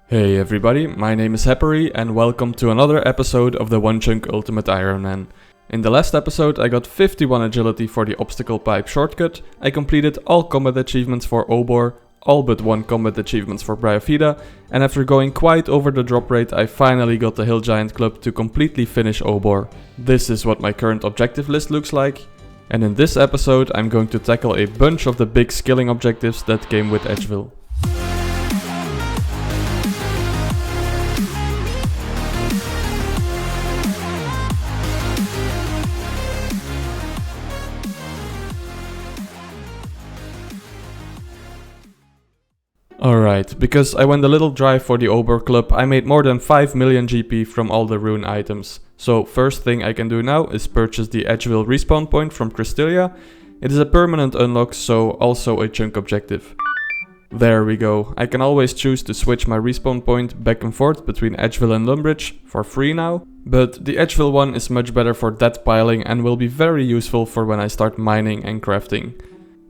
Hey everybody, my name is Happery and welcome to another episode of the onechunk Ultimate Ironman. In the last episode I got 51 agility for the obstacle pipe shortcut, I completed all combat achievements for Obor, all but one combat achievements for Bryofida, and after going quite over the drop rate I finally got the Hill Giant Club to completely finish Obor. This is what my current objective list looks like, and in this episode I'm going to tackle a bunch of the big skilling objectives that came with Edgeville. Alright, because I went a little dry for the Obor Club, I made more than 5 million GP from all the rune items. So first thing I can do now is purchase the Edgeville respawn point from Krystelia. It is a permanent unlock, so also a chunk objective. There we go, I can always choose to switch my respawn point back and forth between Edgeville and Lumbridge for free now. But the Edgeville one is much better for debt piling and will be very useful for when I start mining and crafting.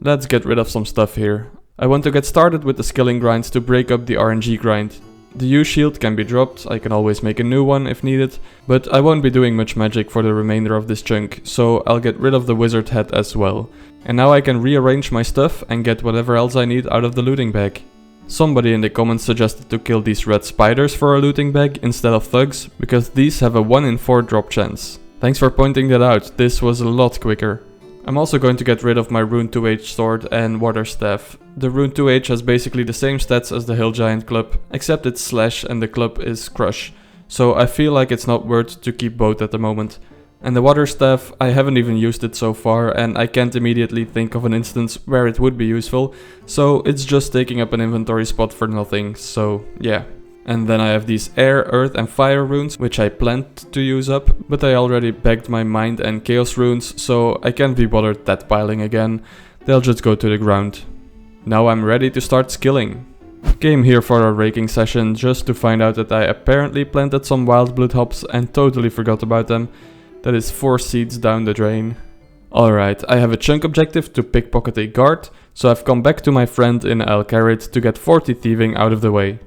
Let's get rid of some stuff here. I want to get started with the skilling grinds to break up the RNG grind. The U-shield can be dropped, I can always make a new one if needed, but I won't be doing much magic for the remainder of this chunk, so I'll get rid of the wizard hat as well. And now I can rearrange my stuff and get whatever else I need out of the looting bag. Somebody in the comments suggested to kill these red spiders for a looting bag instead of thugs, because these have a 1 in 4 drop chance. Thanks for pointing that out, this was a lot quicker. I'm also going to get rid of my Rune 2H sword and water staff. The Rune 2H has basically the same stats as the Hill Giant Club, except it's slash and the club is crush. So I feel like it's not worth to keep both at the moment. And the water staff, I haven't even used it so far and I can't immediately think of an instance where it would be useful. So it's just taking up an inventory spot for nothing, so yeah. And then I have these air, earth and fire runes, which I planned to use up, but I already bagged my mind and chaos runes, so I can't be bothered that piling again. They'll just go to the ground. Now I'm ready to start skilling. Came here for a raking session just to find out that I apparently planted some wild blood hops and totally forgot about them. That is 4 seeds down the drain. Alright, I have a chunk objective to pickpocket a guard, so I've come back to my friend in El Carrot to get 40 thieving out of the way.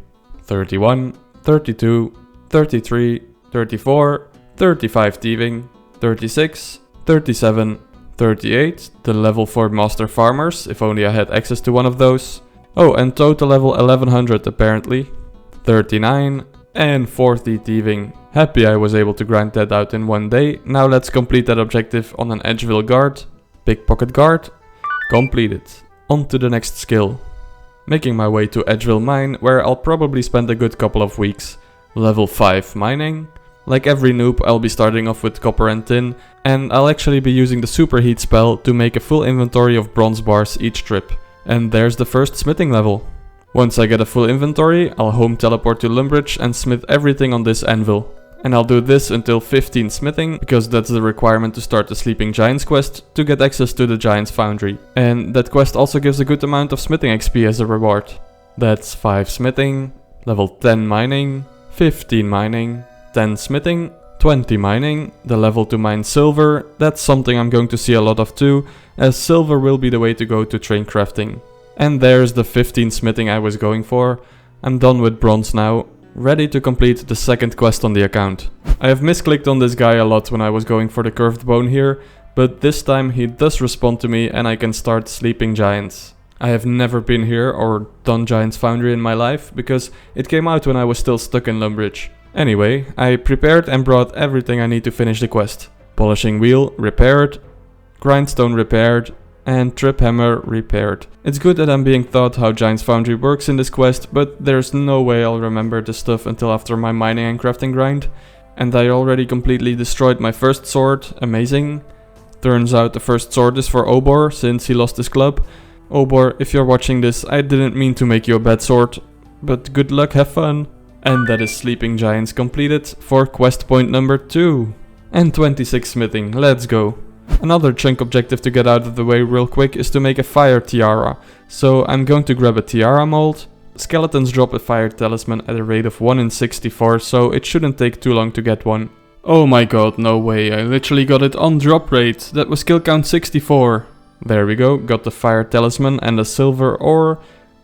31, 32, 33, 34, 35 thieving, 36, 37, 38, the level 4 master farmers, if only I had access to one of those. Oh, and total level 1100 apparently. 39, and 40 thieving. Happy I was able to grind that out in one day. Now let's complete that objective on an Edgeville guard. Pickpocket guard. Completed. On to the next skill. Making my way to Edgeville Mine, where I'll probably spend a good couple of weeks. Level 5 mining. Like every noob, I'll be starting off with copper and tin, and I'll actually be using the superheat spell to make a full inventory of bronze bars each trip. And there's the first smithing level. Once I get a full inventory, I'll home teleport to Lumbridge and smith everything on this anvil. And I'll do this until 15 smithing, because that's the requirement to start the Sleeping Giants quest to get access to the Giants Foundry. And that quest also gives a good amount of smithing XP as a reward. That's 5 smithing, level 10 mining, 15 mining, 10 smithing, 20 mining, the level to mine silver. That's something I'm going to see a lot of too, as silver will be the way to go to train crafting. And there's the 15 smithing I was going for. I'm done with bronze now. Ready to complete the second quest on the account. I have misclicked on this guy a lot when I was going for the curved bone here, but this time he does respond to me and I can start sleeping giants. I have never been here or done Giants Foundry in my life, because it came out when I was still stuck in Lumbridge. Anyway, I prepared and brought everything I need to finish the quest. Polishing wheel repaired, grindstone repaired, and trip hammer repaired. It's good that I'm being taught how Giants Foundry works in this quest, but there's no way I'll remember this stuff until after my mining and crafting grind. And I already completely destroyed my first sword, amazing. Turns out the first sword is for Obor, since he lost his club. Obor, if you're watching this, I didn't mean to make you a bad sword, but good luck, have fun. And that is Sleeping Giants completed for quest point number 2. And 26 smithing, let's go. Another chunk objective to get out of the way real quick is to make a fire tiara. So I'm going to grab a tiara mold. Skeletons drop a fire talisman at a rate of 1 in 64, so it shouldn't take too long to get one. Oh my god, no way, I literally got it on drop rate. That was kill count 64. There we go, got the fire talisman and a silver ore.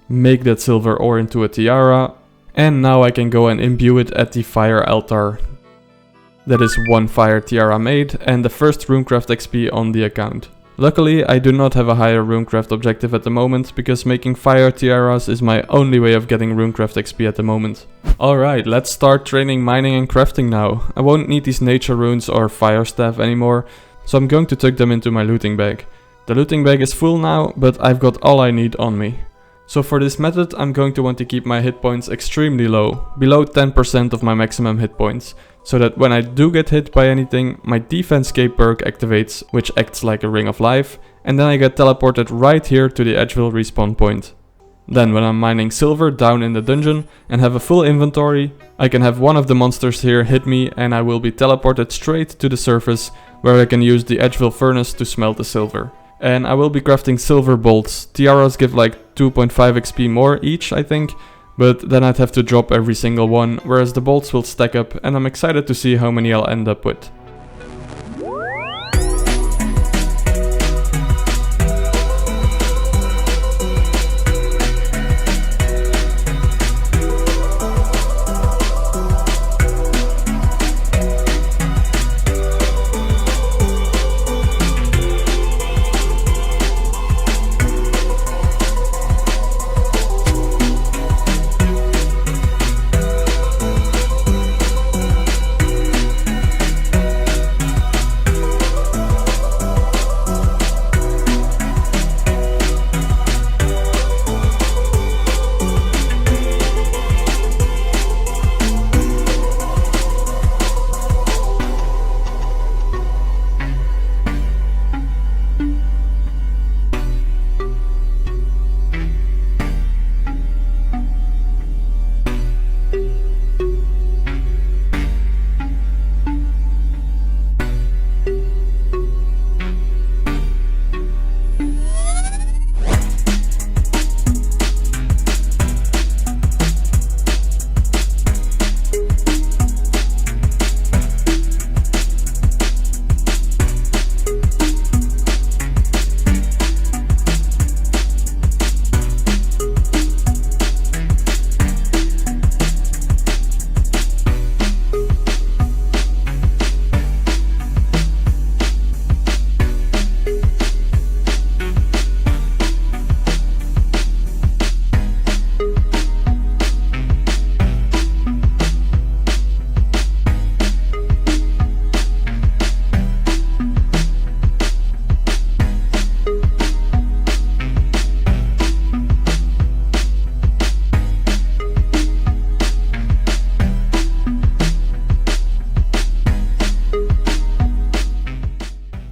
Make that silver ore into a tiara. And now I can go and imbue it at the fire altar. That is 1 fire tiara made and the first runecraft XP on the account. Luckily, I do not have a higher runecraft objective at the moment, because making fire tiaras is my only way of getting runecraft XP at the moment. Alright, let's start training mining and crafting now. I won't need these nature runes or fire staff anymore, so I'm going to tuck them into my looting bag. The looting bag is full now, but I've got all I need on me. So for this method, I'm going to want to keep my hit points extremely low, below 10% of my maximum hit points, so that when I do get hit by anything, my defense-scape perk activates, which acts like a ring of life, and then I get teleported right here to the Edgeville respawn point. Then when I'm mining silver down in the dungeon and have a full inventory, I can have one of the monsters here hit me and I will be teleported straight to the surface, where I can use the Edgeville furnace to smelt the silver. And I will be crafting silver bolts. Tiaras give like 2.5 XP more each, I think, but then I'd have to drop every single one, whereas the bolts will stack up, and I'm excited to see how many I'll end up with.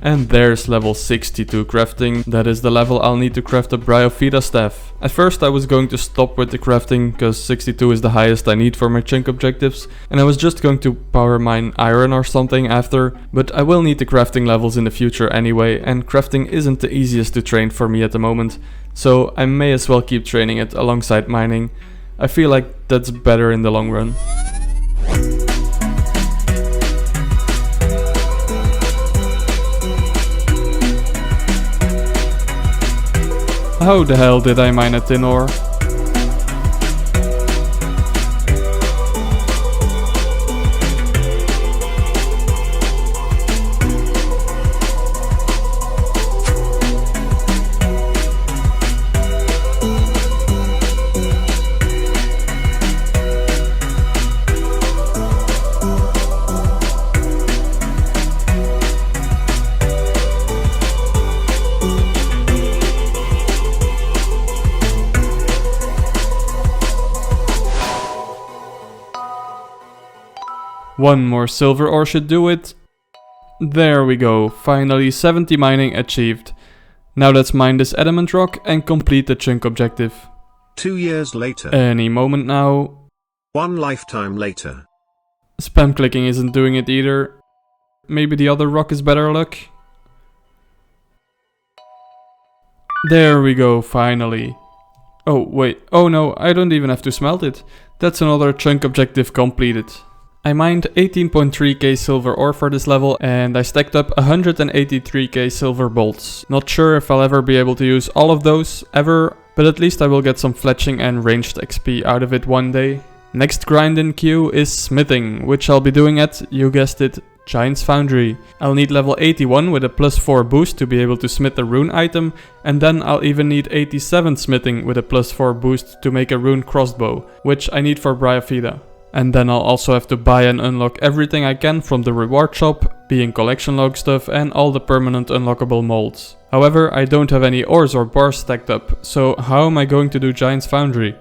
And there's level 62 crafting. That is the level I'll need to craft a Bryophyta staff. At first I was going to stop with the crafting, because 62 is the highest I need for my chunk objectives, and I was just going to power mine iron or something after, but I will need the crafting levels in the future anyway, and crafting isn't the easiest to train for me at the moment, so I may as well keep training it alongside mining. I feel like that's better in the long run. How the hell did I mine a tin ore? One more silver ore should do it. There we go, finally 70 mining achieved. Now let's mine this adamant rock and complete the chunk objective. 2 years later. Any moment now. 1 lifetime later. Spam clicking isn't doing it either. Maybe the other rock is better luck. There we go, finally. Oh wait, oh no, I don't even have to smelt it. That's another chunk objective completed. I mined 18.3k silver ore for this level and I stacked up 183k silver bolts. Not sure if I'll ever be able to use all of those, ever, but at least I will get some fletching and ranged XP out of it one day. Next grind in queue is smithing, which I'll be doing at, you guessed it, Giant's Foundry. I'll need level 81 with a +4 boost to be able to smith a rune item, and then I'll even need 87 smithing with a +4 boost to make a rune crossbow, which I need for Bryophyta. And then I'll also have to buy and unlock everything I can from the reward shop, being collection log stuff and all the permanent unlockable molds. However, I don't have any ores or bars stacked up, so how am I going to do Giant's Foundry?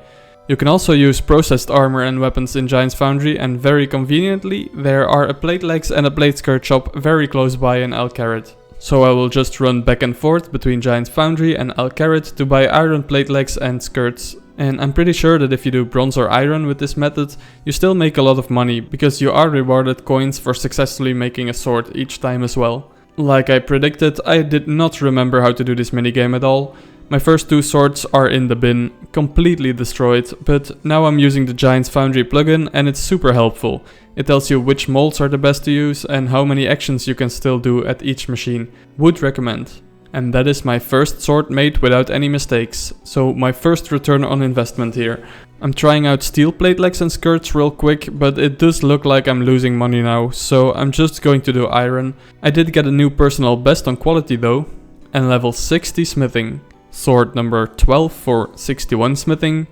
You can also use processed armor and weapons in Giant's Foundry, and very conveniently, there are a plate legs and a plate skirt shop very close by in Alcarid. So I will just run back and forth between Giant's Foundry and Alcarid to buy iron plate legs and skirts. And I'm pretty sure that if you do bronze or iron with this method, you still make a lot of money, because you are rewarded coins for successfully making a sword each time as well. Like I predicted, I did not remember how to do this minigame at all. My first 2 swords are in the bin, completely destroyed, but now I'm using the Giant's Foundry plugin and it's super helpful. It tells you which molds are the best to use and how many actions you can still do at each machine. Would recommend. And that is my first sword made without any mistakes, so my first return on investment here. I'm trying out steel plate legs and skirts real quick, but it does look like I'm losing money now, so I'm just going to do iron. I did get a new personal best on quality though, and level 60 smithing. Sword number 12 for 61 smithing,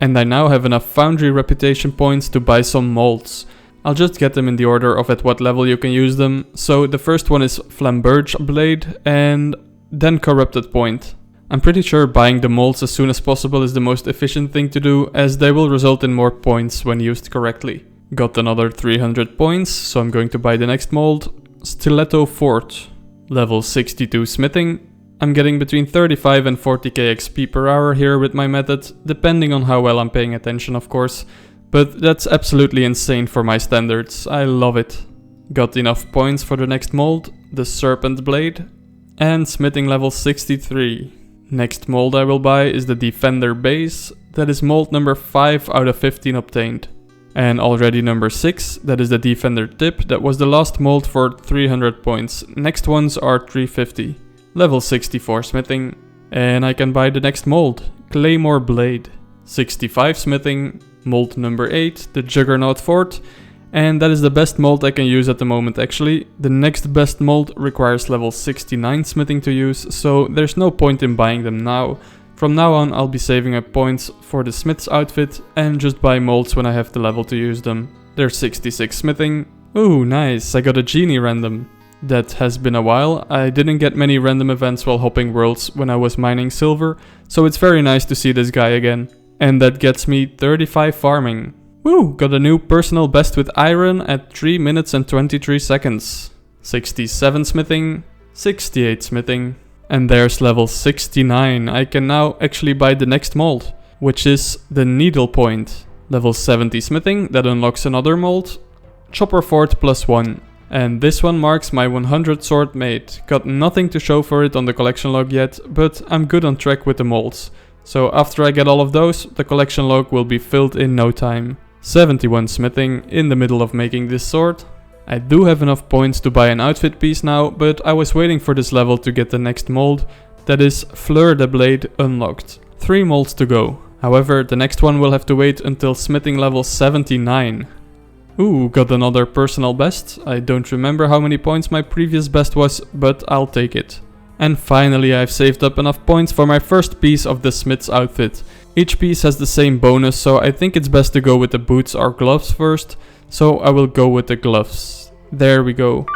and I now have enough foundry reputation points to buy some molds. I'll just get them in the order of at what level you can use them. So the first one is Flamberge Blade and then Corrupted Point. I'm pretty sure buying the molds as soon as possible is the most efficient thing to do, as they will result in more points when used correctly. Got another 300 points, so I'm going to buy the next mold. Stiletto Fort, level 62 smithing. I'm getting between 35 and 40k XP per hour here with my method, depending on how well I'm paying attention of course, but that's absolutely insane for my standards, I love it. Got enough points for the next mold, the Serpent Blade, and smithing level 63. Next mold I will buy is the Defender Base, that is mold number 5 out of 15 obtained. And already number 6, that is the Defender Tip, that was the last mold for 300 points, next ones are 350. Level 64 smithing, and I can buy the next mold, Claymore Blade. 65 smithing, mold number 8, the Juggernaut Fort, and that is the best mold I can use at the moment actually. The next best mold requires level 69 smithing to use, so there's no point in buying them now. From now on I'll be saving up points for the smith's outfit and just buy molds when I have the level to use them. There's 66 smithing. Ooh, nice, I got a genie random. That has been a while. I didn't get many random events while hopping worlds when I was mining silver, so it's very nice to see this guy again. And that gets me 35 farming. Woo! Got a new personal best with iron at 3 minutes and 23 seconds. 67 smithing, 68 smithing, and there's level 69. I can now actually buy the next mold, which is the Needle Point. Level 70 smithing, that unlocks another mold. Chopper Fort +1. And this one marks my 100 sword made. Got nothing to show for it on the collection log yet, but I'm good on track with the molds. So after I get all of those, the collection log will be filled in no time. 71 smithing, in the middle of making this sword. I do have enough points to buy an outfit piece now, but I was waiting for this level to get the next mold, that is Fleur de Blade unlocked. 3 molds to go. However, the next one will have to wait until smithing level 79. Ooh, got another personal best. I don't remember how many points my previous best was, but I'll take it. And finally I've saved up enough points for my first piece of the smith's outfit. Each piece has the same bonus, so I think it's best to go with the boots or gloves first, so I will go with the gloves. There we go.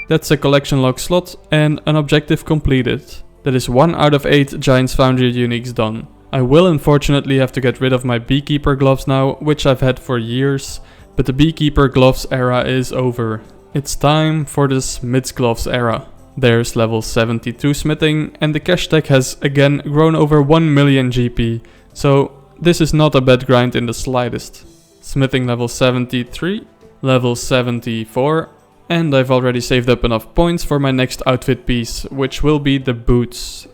That's a collection log slot and an objective completed. That is 1 out of 8 Giant's Foundry uniques done. I will unfortunately have to get rid of my beekeeper gloves now, which I've had for years. But the beekeeper gloves era is over. It's time for the smith's gloves era. There's level 72 smithing, and the cash tag has again grown over 1 million GP. So this is not a bad grind in the slightest. Smithing level 73, level 74, and I've already saved up enough points for my next outfit piece, which will be the boots.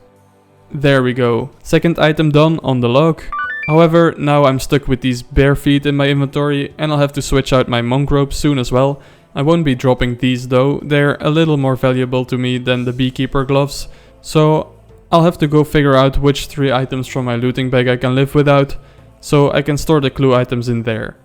There we go. Second item done on the log. However, now I'm stuck with these bare feet in my inventory and I'll have to switch out my monk robe soon as well. I won't be dropping these though, they're a little more valuable to me than the beekeeper gloves. So I'll have to go figure out which 3 items from my looting bag I can live without, so I can store the clue items in there.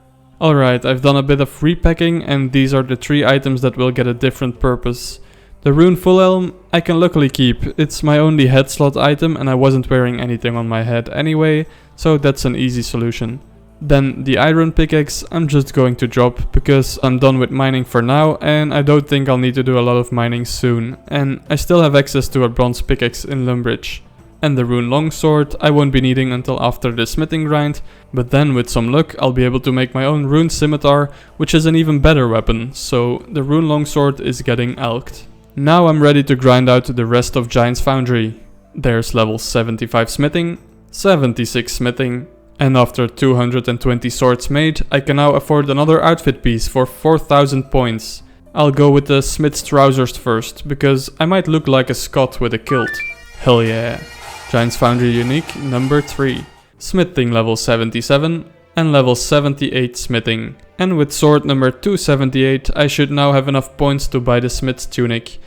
Alright, I've done a bit of repacking and these are the 3 items that will get a different purpose. The rune full helm I can luckily keep. It's my only head slot item and I wasn't wearing anything on my head anyway, so that's an easy solution. Then the iron pickaxe I'm just going to drop because I'm done with mining for now and I don't think I'll need to do a lot of mining soon. And I still have access to a bronze pickaxe in Lumbridge. And the rune longsword I won't be needing until after the smithing grind, but then with some luck I'll be able to make my own rune scimitar, which is an even better weapon, so the rune longsword is getting alked. Now I'm ready to grind out the rest of Giant's Foundry. There's level 75 smithing, 76 smithing, and after 220 swords made, I can now afford another outfit piece for 4000 points. I'll go with the smith's trousers first, because I might look like a Scot with a kilt. Hell yeah. Giant's Foundry unique number 3. Smithing level 77 and level 78 smithing. And with sword number 278 I should now have enough points to buy the smith's tunic.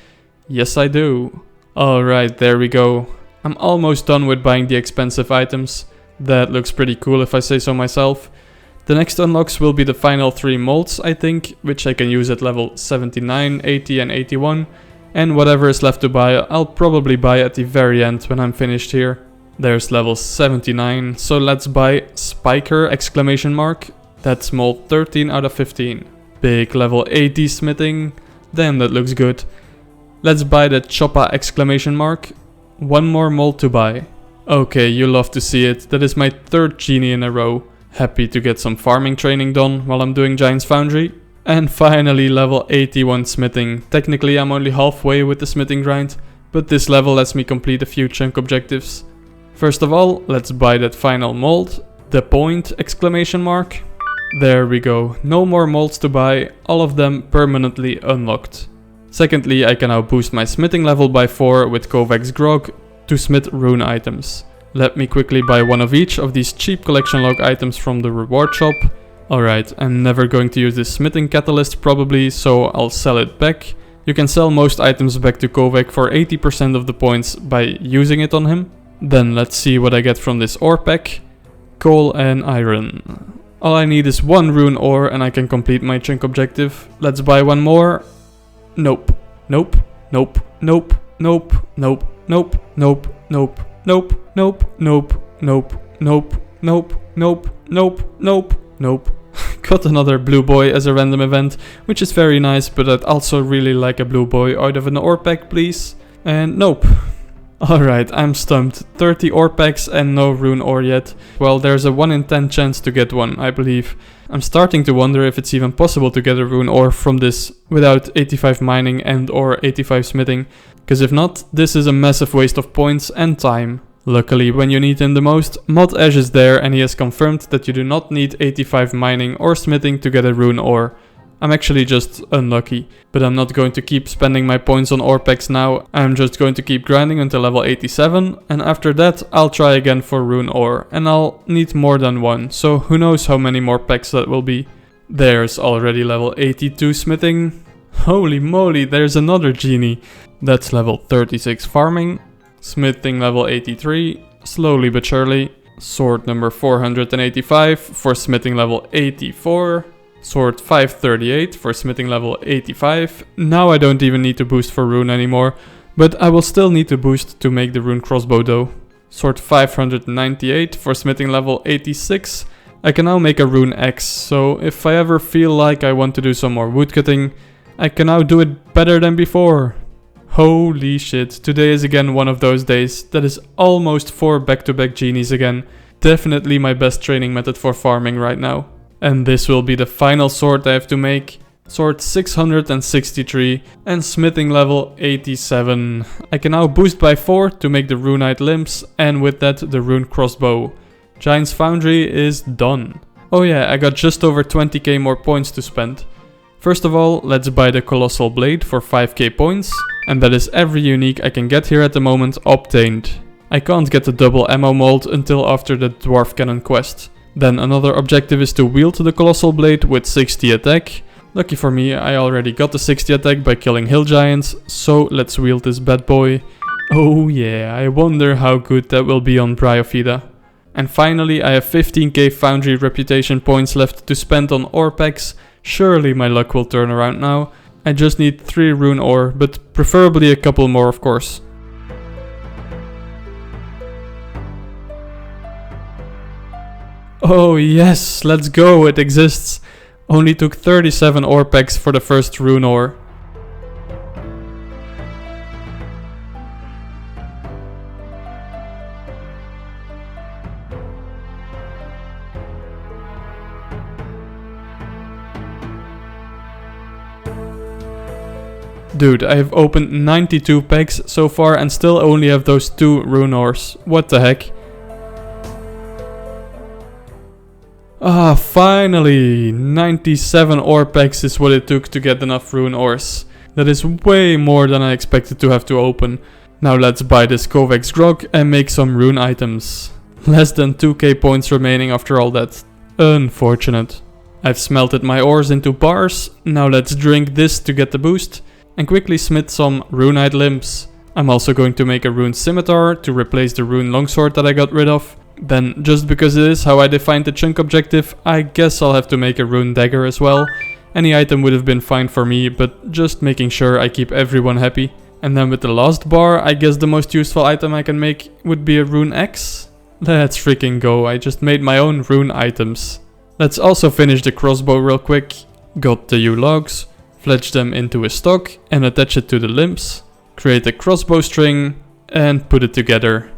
Yes I do. Alright, there we go. I'm almost done with buying the expensive items. That looks pretty cool if I say so myself. The next unlocks will be the final 3 molds I think, which I can use at level 79, 80 and 81. And whatever is left to buy, I'll probably buy at the very end when I'm finished here. There's level 79, so let's buy Spiker exclamation mark. That's mold 13 out of 15. Big level 80 smithing. Damn, that looks good. Let's buy the Choppa exclamation mark. 1 more mold to buy. Okay, you love to see it. That is my 3rd genie in a row. Happy to get some farming training done while I'm doing Giant's Foundry. And finally level 81 smithing. Technically I'm only halfway with the smithing grind, but this level lets me complete a few chunk objectives. First of all, let's buy that final mold, the point exclamation mark. There we go, no more molds to buy, all of them permanently unlocked. Secondly, I can now boost my smithing level by 4 with Kovacs Grog to smith rune items. Let me quickly buy one of each of these cheap collection log items from the reward shop. Alright, I'm never going to use this smithing catalyst probably, so I'll sell it back. You can sell most items back to Kovac for 80% of the points by using it on him. Then let's see what I get from this ore pack. Coal and iron. All I need is 1 rune ore and I can complete my chunk objective. Let's buy 1 more. Nope. Nope. Nope. Nope. Nope. Nope. Nope. Nope. Nope. Nope. Nope. Nope. Nope. Nope. Nope. Nope. Nope. Nope. Nope. Got another blue boy as a random event, which is very nice, but I'd also really like a blue boy out of an ore pack, please. And nope. Alright, I'm stumped. 30 ore packs and no rune ore yet. Well, there's a 1 in 10 chance to get one, I believe. I'm starting to wonder if it's even possible to get a rune ore from this without 85 mining and or 85 smithing. Because if not, this is a massive waste of points and time. Luckily, when you need him the most, Mod Ash is there and he has confirmed that you do not need 85 mining or smithing to get a rune ore. I'm actually just unlucky, but I'm not going to keep spending my points on ore packs now. I'm just going to keep grinding until level 87, and after that I'll try again for rune ore, and I'll need more than 1, so who knows how many more packs that will be. There's already level 82 smithing. Holy moly, there's another genie. That's level 36 farming. Smithing level 83, slowly but surely. Sword number 485 for smithing level 84. Sword 538 for smithing level 85. Now I don't even need to boost for rune anymore, but I will still need to boost to make the rune crossbow though. Sword 598 for smithing level 86. I can now make a rune axe, so if I ever feel like I want to do some more woodcutting, I can now do it better than before. Holy shit, today is again one of those days. That is almost 4 back-to-back genies again. Definitely my best training method for farming right now. And this will be the final sword I have to make. Sword 663 and smithing level 87. I can now boost by 4 to make the runite limbs and with that the rune crossbow. Giant's Foundry is done. Oh yeah, I got just over 20k more points to spend. First of all, let's buy the Colossal Blade for 5k points. And that is every unique I can get here at the moment obtained. I can't get the double ammo mold until after the Dwarf Cannon quest. Then another objective is to wield the Colossal Blade with 60 attack. Lucky for me, I already got the 60 attack by killing hill giants, so let's wield this bad boy. Oh yeah, I wonder how good that will be on Bryophyta. And finally, I have 15k Foundry reputation points left to spend on ore packs. Surely my luck will turn around now. I just need 3 rune ore, but preferably a couple more of course. Oh yes, let's go, it exists. Only took 37 ore packs for the first rune ore. Dude, I have opened 92 packs so far and still only have those 2 rune ores. What the heck? Ah, finally! 97 ore packs is what it took to get enough rune ores. That is way more than I expected to have to open. Now let's buy this Kovacs grog and make some rune items. Less than 2k points remaining after all that. Unfortunate. I've smelted my ores into bars. Now let's drink this to get the boost. And quickly smith some runite limbs. I'm also going to make a rune scimitar to replace the rune longsword that I got rid of. Then, just because it is how I defined the chunk objective, I guess I'll have to make a rune dagger as well. Any item would have been fine for me, but just making sure I keep everyone happy. And then with the last bar, I guess the most useful item I can make would be a rune axe. Let's freaking go, I just made my own rune items. Let's also finish the crossbow real quick. Got the yew logs. Fletch them into a stock and attach it to the limbs, create a crossbow string and put it together.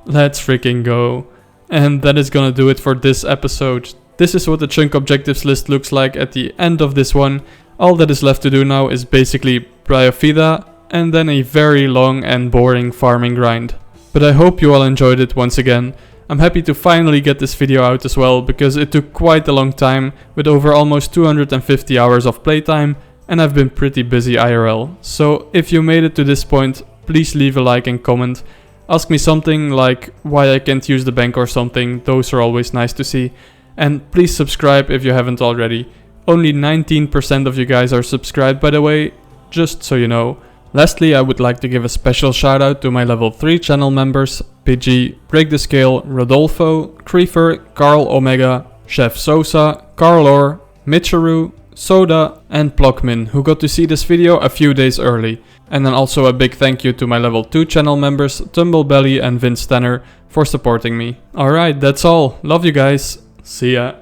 Let's freaking go. And that is gonna do it for this episode. This is what the chunk objectives list looks like at the end of this one. All that is left to do now is basically Bryophyta and then a very long and boring farming grind. But I hope you all enjoyed it once again. I'm happy to finally get this video out as well because it took quite a long time with over almost 250 hours of playtime. And I've been pretty busy IRL, so if you made it to this point, please leave a like and comment. Ask me something like why I can't use the bank or something, those are always nice to see. And please subscribe if you haven't already. Only 19% of you guys are subscribed by the way, just so you know. Lastly, I would like to give a special shout out to my level 3 channel members, Pidgey, Break the Scale, Rodolfo, Creefer, Carl Omega, Chef Sosa, Carlor, Mitcheru, Soda and Plockmin, who got to see this video a few days early. And then also a big thank you to my level 2 channel members Tumblebelly and Vince Tanner for supporting me. Alright, that's all. Love you guys. See ya.